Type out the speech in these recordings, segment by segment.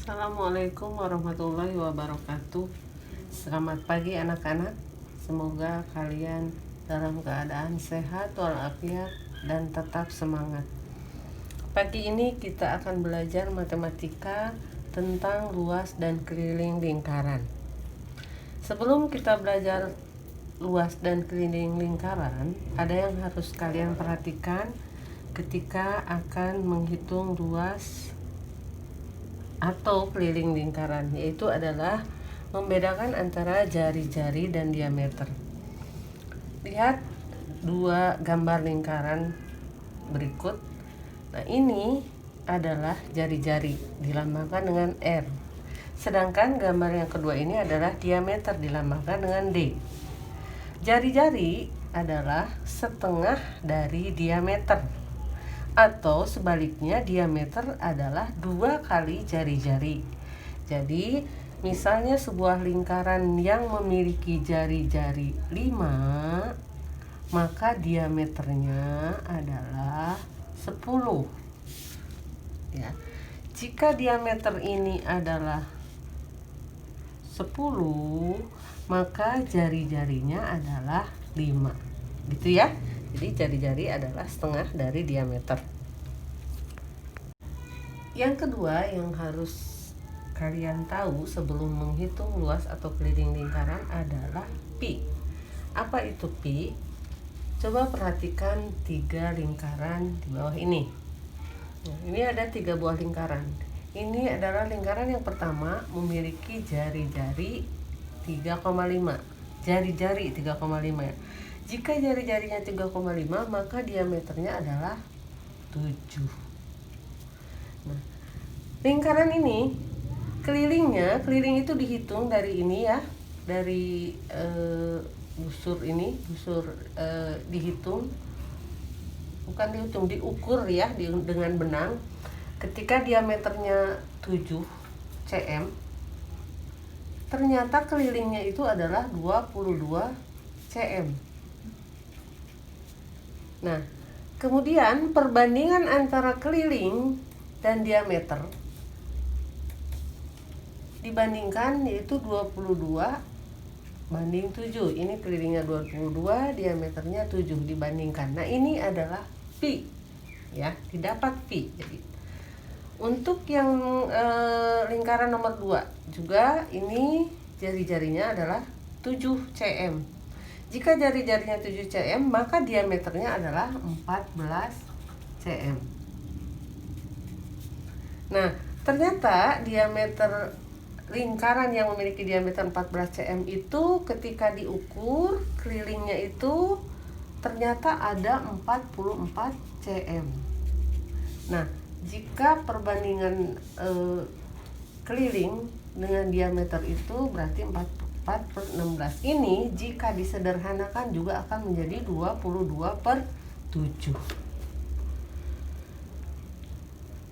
Assalamualaikum warahmatullahi wabarakatuh. Selamat pagi anak-anak. Semoga kalian dalam keadaan sehat walafiat dan tetap semangat. Pagi ini kita akan belajar matematika tentang luas dan keliling lingkaran. Sebelum kita belajar luas dan keliling lingkaran, ada yang harus kalian perhatikan ketika akan menghitung luas atau keliling lingkaran, yaitu adalah membedakan antara jari-jari dan diameter. Lihat dua gambar lingkaran berikut. Nah, ini adalah jari-jari dilambangkan dengan R. Sedangkan gambar yang kedua ini adalah diameter dilambangkan dengan D. Jari-jari adalah setengah dari diameter, atau sebaliknya diameter adalah 2 kali jari-jari. Jadi misalnya sebuah lingkaran yang memiliki jari-jari 5, maka diameternya adalah 10 ya. Jika diameter ini adalah 10, maka jari-jarinya adalah 5, gitu ya. Jadi jari-jari adalah setengah dari diameter. Yang kedua yang harus kalian tahu sebelum menghitung luas atau keliling lingkaran adalah pi. Apa itu pi? Coba perhatikan 3 lingkaran di bawah ini. Nah, ini ada 3 buah lingkaran. Ini adalah lingkaran yang pertama memiliki jari-jari 3,5. Jari-jari 3,5 ya. Jika jari-jarinya 3,5, maka diameternya adalah 7. Nah, lingkaran ini keliling itu dihitung dari ini ya, dari busur ini, dihitung, bukan dihitung, diukur ya dengan benang. Ketika diameternya 7 cm, ternyata kelilingnya itu adalah 22 cm. Nah, kemudian perbandingan antara keliling dan diameter dibandingkan, yaitu 22 banding 7. Ini kelilingnya 22, diameternya 7 dibandingkan. Nah, ini adalah pi ya, didapat pi. Jadi untuk yang lingkaran nomor 2 juga ini jari-jarinya adalah 7 cm. Jika jari-jarinya 7 cm, maka diameternya adalah 14 cm. Nah, ternyata diameter lingkaran yang memiliki diameter 14 cm itu ketika diukur kelilingnya itu ternyata ada 44 cm. Nah, jika perbandingan keliling dengan diameter itu berarti 4/16. Ini jika disederhanakan juga akan menjadi 22/7.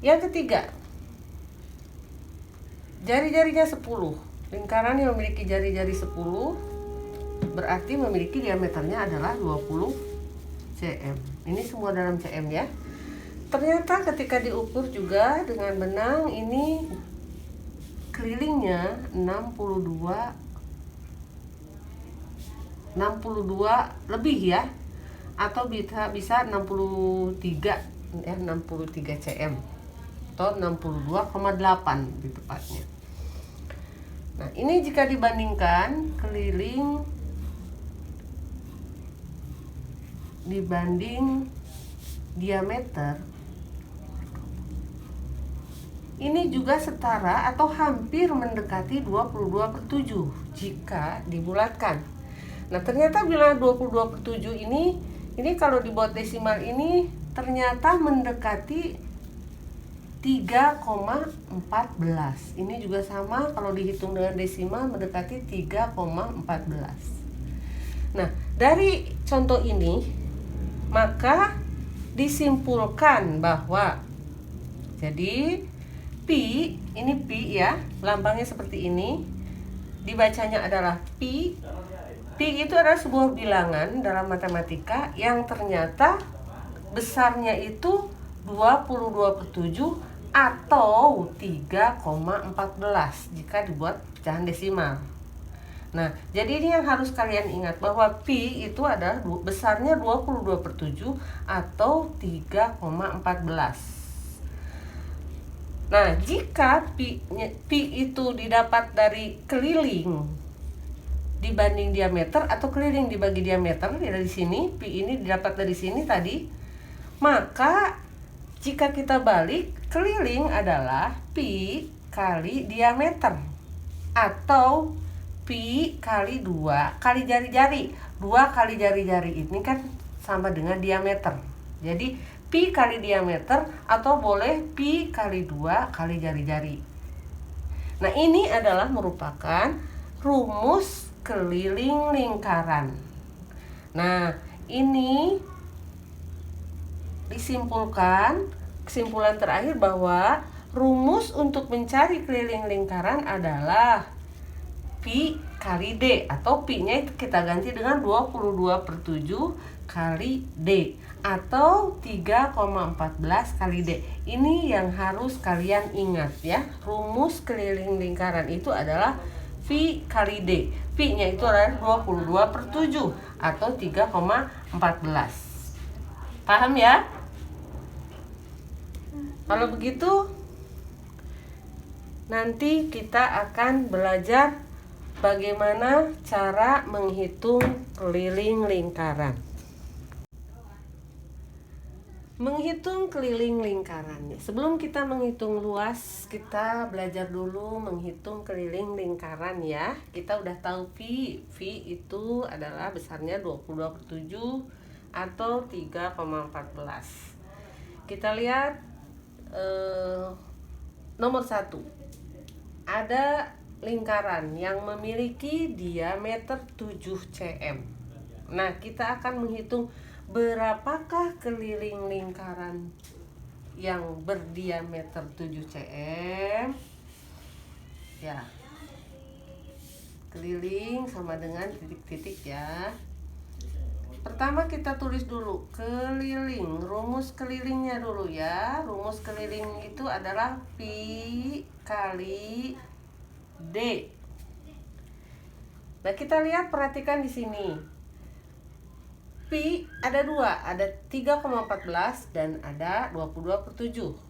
Yang ketiga, jari-jarinya 10. Lingkaran yang memiliki jari-jari 10 berarti memiliki diameternya adalah 20 cm. Ini semua dalam cm ya. Ternyata ketika diukur juga dengan benang, ini kelilingnya 62 lebih ya, atau bisa 63 ya, 63 cm atau 62,8 lebih tepatnya. Nah, ini jika dibandingkan keliling dibanding diameter, ini juga setara atau hampir mendekati 22/7 jika dibulatkan. Nah, ternyata bila 22/7 ini kalau dibuat desimal ini ternyata mendekati 3,14. Ini juga sama kalau dihitung dengan desimal mendekati 3,14. Nah, dari contoh ini maka disimpulkan bahwa jadi pi, ini pi ya, lambangnya seperti ini. Dibacanya adalah pi. Pi itu adalah sebuah bilangan dalam matematika yang ternyata besarnya itu 22/7 atau 3,14 jika dibuat pecahan desimal. Nah, jadi ini yang harus kalian ingat bahwa Pi itu adalah besarnya 22/7 atau 3,14. Nah, jika pi itu didapat dari keliling dibanding diameter atau keliling dibagi diameter, dari sini pi ini didapat dari sini tadi, maka jika kita balik, keliling adalah pi kali diameter atau pi kali 2 kali jari-jari. 2 kali jari-jari ini kan sama dengan diameter. Jadi pi kali diameter atau boleh pi kali 2 kali jari-jari. Nah, ini adalah merupakan rumus keliling lingkaran. Nah, ini kesimpulan terakhir bahwa rumus untuk mencari keliling lingkaran adalah pi kali D, atau pi-nya itu kita ganti dengan 22/7 kali D atau 3,14 kali D. Ini yang harus kalian ingat ya. Rumus keliling lingkaran itu adalah pi kali D. Pi-nya itu adalah 22/7 atau 3,14. Paham ya? Kalau begitu nanti kita akan belajar bagaimana cara menghitung keliling lingkaran. Menghitung keliling lingkaran. Sebelum kita menghitung luas, kita belajar dulu menghitung keliling lingkaran ya. Kita udah tahu pi. Pi itu adalah besarnya 22/7 atau 3,14. Kita lihat nomor 1. Ada lingkaran yang memiliki diameter 7 cm. Nah, kita akan menghitung berapakah keliling lingkaran yang berdiameter 7 cm. Ya. Keliling sama dengan titik-titik ya. Pertama kita tulis dulu keliling, rumus kelilingnya dulu ya. Rumus keliling itu adalah pi kali D. Nah, kita lihat, perhatikan di sini. Pi ada 2, ada 3,14 dan ada 22/7.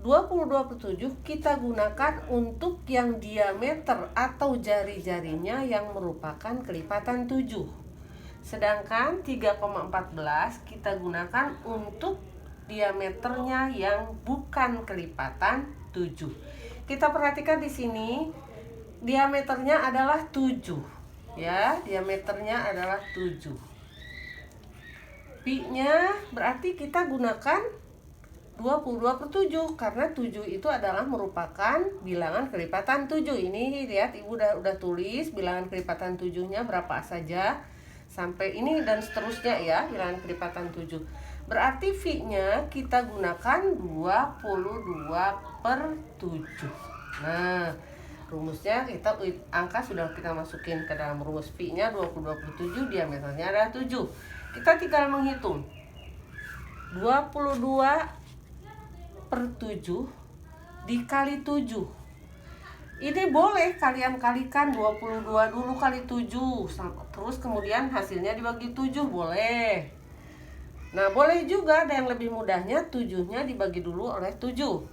22/7 kita gunakan untuk yang diameter atau jari-jarinya yang merupakan kelipatan 7. Sedangkan 3,14 kita gunakan untuk diameternya yang bukan kelipatan 7. Kita perhatikan di sini, diameternya adalah 7. Ya, diameternya adalah 7. Pi-nya berarti kita gunakan 22/7 karena 7 itu adalah merupakan bilangan kelipatan 7. Ini lihat, Ibu udah tulis bilangan kelipatan 7-nya berapa saja sampai ini dan seterusnya ya, bilangan kelipatan 7. Berarti V-nya kita gunakan 22/7. Nah, rumusnya angka sudah kita masukin ke dalam rumus. V-nya 22/7, diameternya adalah 7. Kita tinggal menghitung 22/7 dikali 7. Ini boleh kalian kalikan 22 dulu kali 7, terus kemudian hasilnya dibagi 7, boleh. Nah, boleh juga ada yang lebih mudahnya, 7-nya dibagi dulu oleh 7.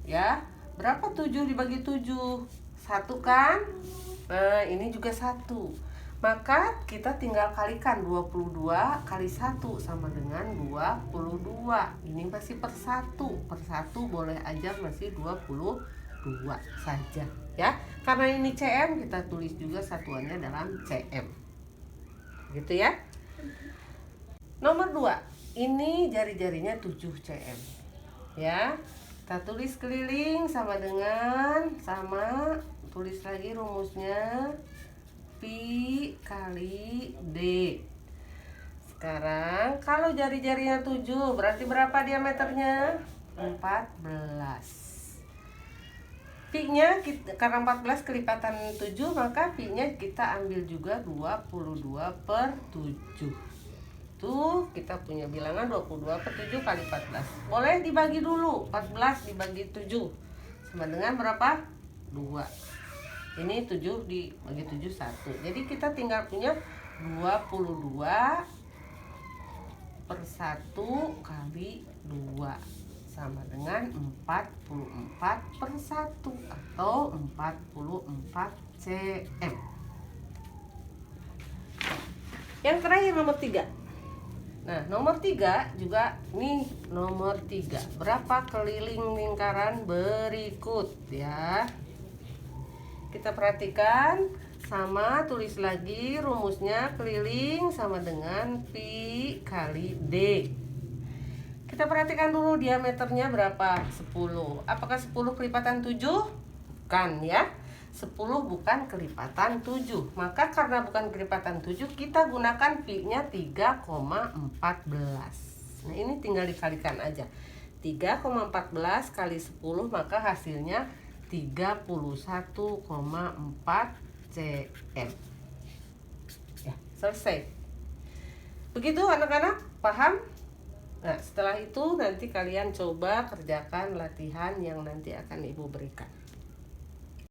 Ya, berapa 7 dibagi 7? 1 kan? Nah, ini juga 1. Maka kita tinggal kalikan 22 kali 1 sama dengan 22. Ini masih per 1. Per 1 boleh aja masih 22 saja ya. Karena ini cm, kita tulis juga satuannya dalam cm. Gitu ya. Nomor 2. Ini jari-jarinya 7 cm. Ya. Kita tulis keliling sama tulis lagi rumusnya pi kali D. Sekarang kalau jari-jarinya 7 berarti berapa diameternya? 14. Pi-nya karena 14 kelipatan 7, maka pi-nya kita ambil juga 22/7. itu kita punya bilangan 22 per 7 kali 14. Boleh dibagi dulu, 14 dibagi 7 sama dengan berapa? 2. Ini 7 dibagi 7 1. Jadi kita tinggal punya 22 per 1 kali 2 sama dengan 44 per 1 atau 44 cm. Yang terakhir nomor 3. Nah, nomor 3 juga nih, nomor 3. Berapa keliling lingkaran berikut ya? Kita perhatikan, sama tulis lagi rumusnya, keliling sama dengan pi kali d. Kita perhatikan dulu diameternya berapa? 10. Apakah 10 kelipatan 7? Bukan ya. 10 bukan kelipatan 7. Maka karena bukan kelipatan 7, kita gunakan pi-nya 3,14. Nah, ini tinggal dikalikan aja. 3,14 kali 10, maka hasilnya 31,4 cm. Ya, selesai. Begitu anak-anak, paham? Nah, setelah itu nanti kalian coba kerjakan latihan yang nanti akan Ibu berikan.